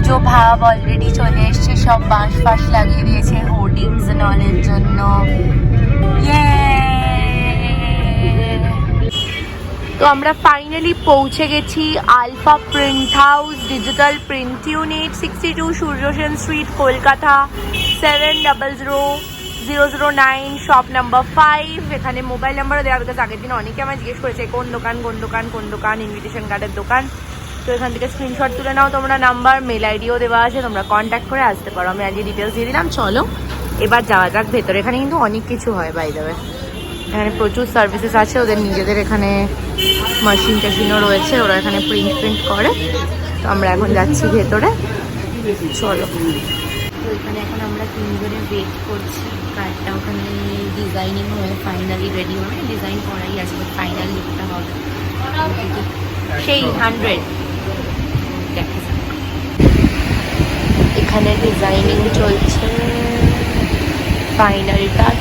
পুজো ভাব অলরেডি চলে এসছে, সব বাঁশ ফাঁস লাগিয়ে দিয়েছে হোর্ডিংস নলের জন্য। তো আমরা ফাইনালি পৌঁছে গেছি Alpha Print House digital print unit, 62 Surya Sen street, Kolkata 700009, shop number 5। এখানে মোবাইল নাম্বারও দেওয়া, বিকজ আগের দিন অনেকে আমার জিজ্ঞেস করেছে কোন দোকান কোন দোকান কোন দোকান, ইনভিটেশন কার্ডের দোকান। তো এখান থেকে স্ক্রিনশট তুলে নাও তোমরা, নাম্বার মেল আইডিও দেওয়া আছে, তোমরা কন্ট্যাক্ট করে আসতে পারো। আমি আজকে ডিটেলস দিয়ে দিলাম। চলো এবার যাওয়া যাক ভেতরে। এখানে কিন্তু অনেক কিছু হয় বাই দ্য ওয়ে, এখানে প্রচুর সার্ভিসেস আছে ওদের নিজেদের, এখানে মেশিন টেশিনও রয়েছে, ওরা এখানে প্রিন্ট করে। তো আমরা এখন যাচ্ছি ভেতরে, চলো। তো এখানে এখন আমরা তিনজনে ওয়েট করছি, কার্ডটা ওখানে ডিজাইনিং হয়ে ফাইনালি রেডি হবে। ডিজাইন করাই আছে, ফাইনাল লুকটা হবে সেই 100। এখানে ডিজাইনিং চলছে, ফাইনাল টাচ।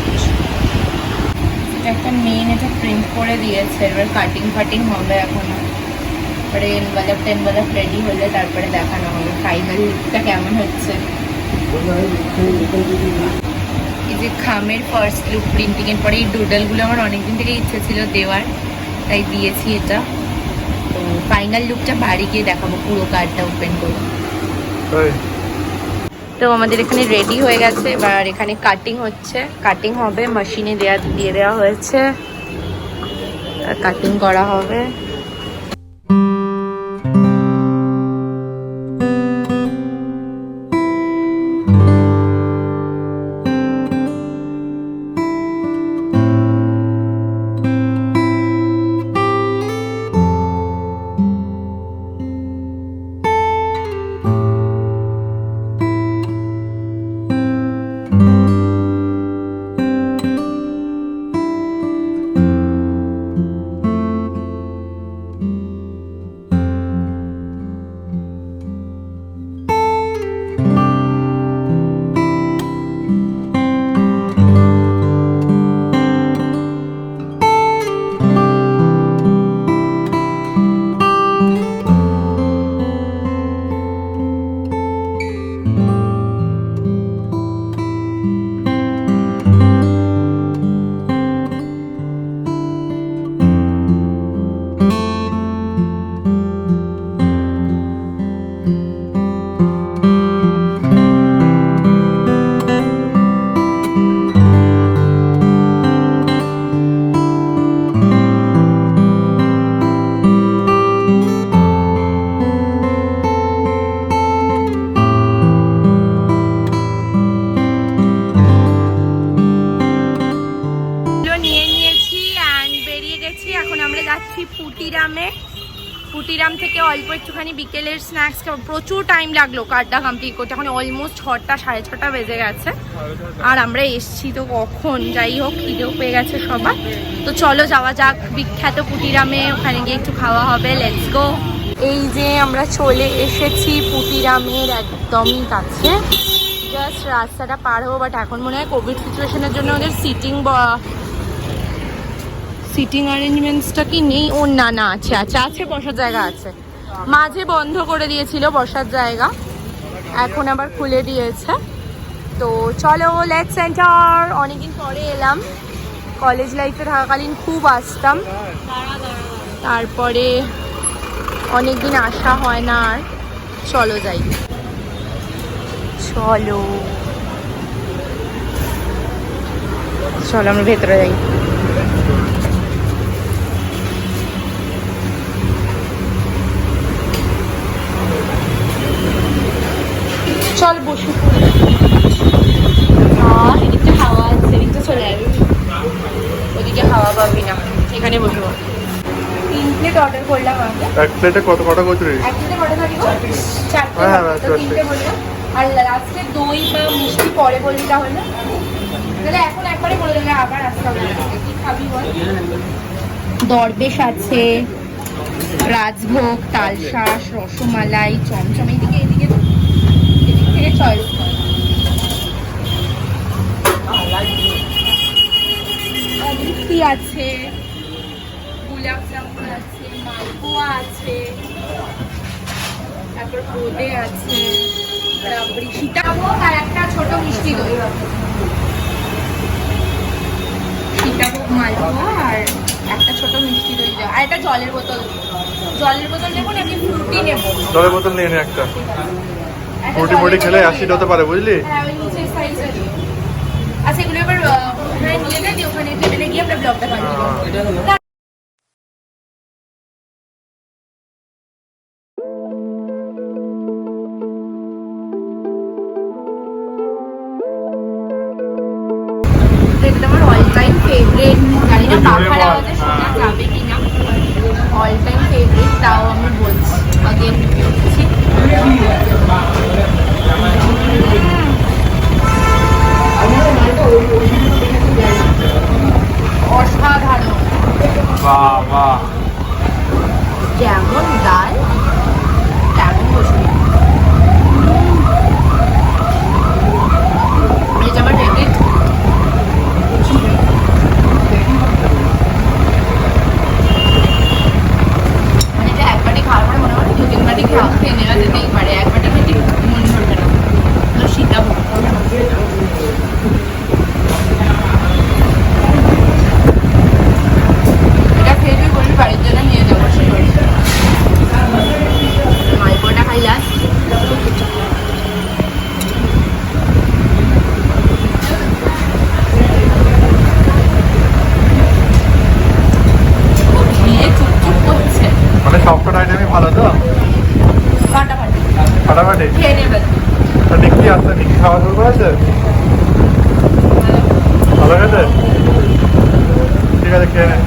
একটা মেন এটা প্রিন্ট করে দিয়েছে, এবার কাটিং ফাটিং হবে এখনো, তারপরে এনভেলপ রেডি হলে তারপরে দেখানো হবে ফাইনাল লুকটা কেমন হচ্ছে। এই যে খামের ফার্স্ট লুক প্রিন্টিং এর পরে এই ডুডলগুলো আমার অনেকদিন থেকে ইচ্ছে ছিল দেওয়ার, তাই দিয়েছি এটা। তো ফাইনাল লুকটা বাড়ি গিয়ে দেখাবো পুরো কার্ডটা ওপেন করে। তো আমাদের এখানে রেডি হয়ে গেছে, এবার এখানে কাটিং হচ্ছে, কাটিং হবে, মেশিনে দিয়ে দেওয়া হয়েছে, আর কাটিং করা হবে। পুটিরাম থেকে অল্প একটুখানি বিকেলের স্ন্যাক্স খাবো। প্রচুর টাইম লাগলো কার্ডটা কমপ্লিট করতে, এখন অলমোস্ট 6টা 6:30 বেজে গেছে, আর আমরা এসছি তো কখন। যাই হোক, খিদেও পেয়ে গেছে সবার, তো চলো যাওয়া যাক বিখ্যাত পুটিরামে, ওখানে গিয়ে একটু খাওয়া হবে। Let's go. এই যে আমরা চলে এসেছি পুটিরামের একদমই কাছে, জাস্ট রাস্তাটা পার হবো। বাট এখন মনে হয় কোভিড সিচুয়েশনের জন্য ওদের সিটিং অ্যারেঞ্জমেন্টসটা কি নেই। ও না না, আছে বসার জায়গা আছে, মাঝে বন্ধ করে দিয়েছিল বসার জায়গা, এখন আবার খুলে দিয়েছে। তো চলো লেটস এন্টার। অনেকদিন পরে এলাম, কলেজ লাইফে থাকাকালীন খুব আসতাম, তারপরে অনেকদিন আসা হয় না আর। চলো যাই, চলো চলো আমরা ভেতরে যাই। চল বসে পড়ি, এদিকটা হাওয়া আছে, এদিকটা চলে যাবে, ওদিকে হাওয়া পাবি না, এখানে বসে পড়। 3 প্লেট অর্ডার করলাম আগে। এক প্লেটে কটা কচুরি? এক প্লেটে কটা থাকি গো? 4টে, 3টে বললাম। আর লাস্টে দই বা মিষ্টি পরে বললি তাহলে? তাহলে এখন একবারে বলে দেবে, আবার আসতে হবে। কি খাবি বল? দরবেশ আছে, রাজভোগ, তালশাঁস, রসমালাই, চমচম, এদিকে থেকে চয়েস কর। মিষ্টি আছে, গোলাপ জামুন আছে, মালপোয়া আছে, তারপরে তারপর বোঁদে আছে, রাবড়ি, সীতাভোগ আর একটা ছোট মিষ্টি দই। সীতাভোগ মালপোয়া আর একটা ছোট মিষ্টি দই দেওয়া, আর একটা জলের বোতল। জলের বোতল নেবো নাকি ফ্রুটি নেবো? জলের বোতল নিয়ে নে একটা। ফ্রুটি মুটি খেলে অ্যাসিড হতে পারে, বুঝলি? হ্যাঁ, ওই নিচের সাইজে। আচ্ছা, এগুলো এবার ওখানে নিয়ে যাই, ওখানে টেবিলে গিয়ে আমরা ব্লগটা কন্টিনিউ। এটা আমার অল টাইম ফেভারিট, জানি না পাখার আওয়াজে শোনা যাবে কিনা, অল টাইম ফেভারিট, তাও আমি বলছি আগেন বলছি। অসাধারণ, বাহ বাহ, যেমন ডাল তেমন কচুরি। এটা আমার ফেভারিট। মানে এটা একবারই খাওয়ার পরে মনে হয় 2-3 বাটি খেয়ে নেওয়া যেতেই পারে, একবারটি খেতে মন ধরবে না। তো সীতাভোগ এটা খেয়ে বলি বাড়ির জন্য নিয়ে যাবো, মালপোয়াটা খাই লাস্ট। মানে সবকটা আইটেমই ভালো তো? ফাটাফাটি ফাটাফাটি খেয়ে নেবে। তো নিকি আসছে, নিকি খাওয়া শুরু করেছে? ভালো খেতে? ঠিক আছে, খেয়ে নে।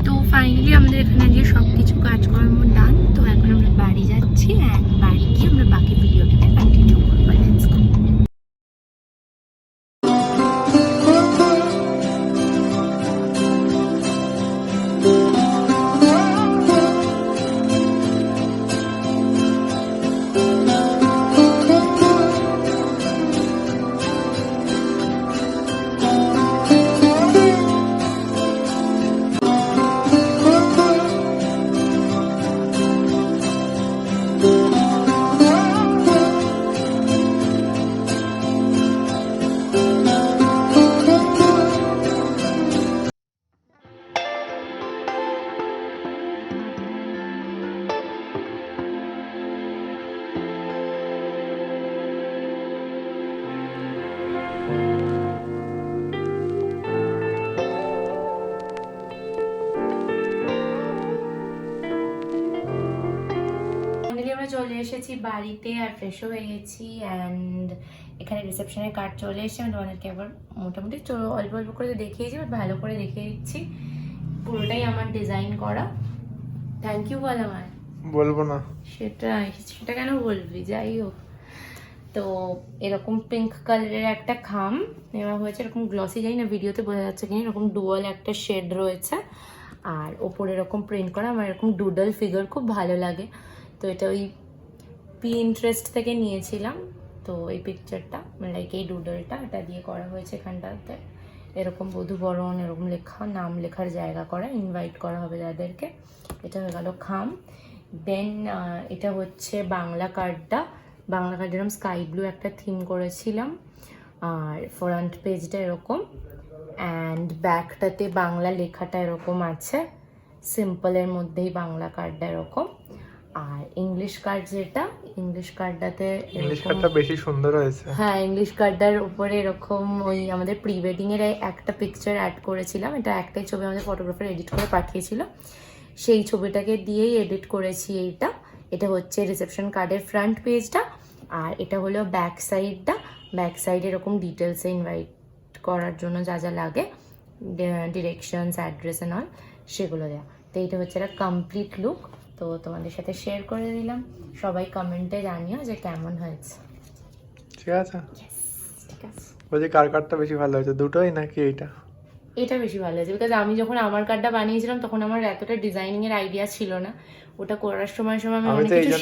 তো ফাইনালি আমাদের এখানে গিয়ে সব কিছু কাজকর্ম ডান। তো এখন আমরা বাড়ি যাচ্ছি, অ্যান্ড বাড়ি গিয়ে আমরা বাকি ভিডিওটাকে কন্টিনিউ করবো। Let's go. আমরা চলে এসেছি বাড়িতে আর ফ্রেশও হয়ে গেছি, অ্যান্ড এখানে রিসেপশনের কার্ড চলে এসেছে। আমি তোমাদেরকে আবার মোটামুটি অল্প অল্প করে দেখিয়েছি, বাট ভালো করে দেখিয়ে দিচ্ছি। পুরোটাই আমার ডিজাইন করা। থ্যাংক ইউ বল আমার। বলবো না। সেটা কেন বলবি, যাই হোক। তো এরকম পিঙ্ক কালারের একটা খাম নেওয়া হয়েছে, এরকম গ্লসি, যাই না ভিডিওতে বোঝা যাচ্ছে কিনা, এরকম ডুয়াল একটা শেড রয়েছে, আর ওপরে এরকম প্রিন্ট করা। আমার এরকম ডুডল ফিগার খুব ভালো লাগে, তো এটা ওই পিন্টারেস্ট থেকে নিয়েছিলাম। তো এই পিকচারটা লাইক এই ডুডলটা এটা দিয়ে করা হয়েছে। এখানটাতে এরকম বধূবরণ এরকম লেখা, নাম লেখার জায়গা করা, ইনভাইট করা হবে যাদেরকে। এটা হয়ে গেল খাম। দেন এটা হচ্ছে বাংলা কার্ডটা। বাংলা কার্ড এরকম স্কাই ব্লু একটা থিম করেছিলাম, আর ফ্রন্ট পেজটা এরকম, অ্যান্ড ব্যাকটাতে বাংলা লেখাটা এরকম আছে, সিম্পলের মধ্যেই বাংলা কার্ডটা এরকম। আর ইংলিশ কার্ড, যেটা ইংলিশ কার্ডটাতে ইংলিশ কার্ডটা বেশি সুন্দর হয়েছে। হ্যাঁ, ইংলিশ কার্ডটার উপরে এরকম ওই আমাদের প্রি ওয়েডিং এর একটা পিকচার অ্যাড করেছিলাম। এটা একটাই ছবি আমাদের ফটোগ্রাফার এডিট করে পাঠিয়েছিল, সেই ছবিটাকে দিয়েই এডিট করেছি এইটা। এটা হচ্ছে রিসেপশন কার্ডের ফ্রন্ট পেজটা, আর এটা হলো ব্যাক সাইডটা। ব্যাক সাইড এরকম ডিটেলসে ইনভাইট করার জন্য যা যা লাগে, ডিরেকশনস, অ্যাড্রেস এন্ড অল, সেগুলো দেওয়া। তো এইটা হচ্ছে একটা কমপ্লিট লুক। তো তোমাদের সাথে শেয়ার করে দিলাম, সবাই কমেন্টে জানিও যে কেমন হয়েছে। ঠিক আছে, ঠিক আছে। বলছি কার কার্ডটা বেশি ভালো হয়েছে, দুটোই নাকি এইটা? এটা বেশি ভালো হয়েছে, বিকজ আমি যখন আমার কার্ডটা বানিয়েছিলাম তখন আমার এতটা ডিজাইনিং এর আইডিয়া ছিল না। ওটা করার সময় আমি অনেক কিছু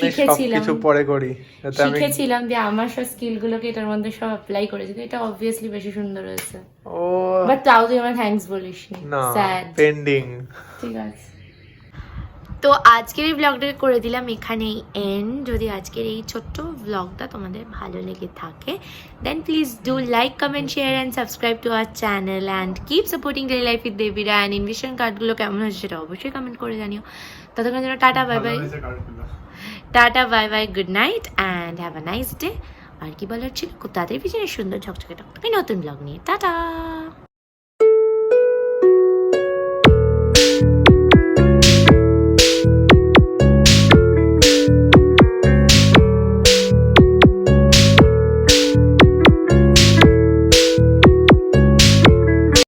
শিখেছিলাম দিয়ে আমার সব স্কিল গুলোকে এটার মধ্যে সব অ্যাপ্লাই করেছি। এটা অবভিয়াসলি বেশি সুন্দর হয়েছে। ও বাট তাও তুই আমার থ্যাঙ্কস বলিস না, পেন্ডিং। ঠিক আছে। তো আজকের এই ব্লগটাকে করে দিলাম এখানেই এন্ড। যদি আজকের এই ছোট্ট ব্লগটা তোমাদের ভালো লেগে থাকে then please do like comment share and subscribe to our channel and keep supporting daily life with Debira. And invitation কার্ডগুলো কেমন হয়েছে সেটা অবশ্যই কমেন্ট করে জানিও। ততক্ষণ যেন tata bye bye, tata bye bye, good night and have a nice day. আর কি বলার ছিল, খুব তাড়াতাড়ি পিছনে সুন্দর ঝকঝকে টকটকে নতুন ব্লগ নিয়ে টাটা।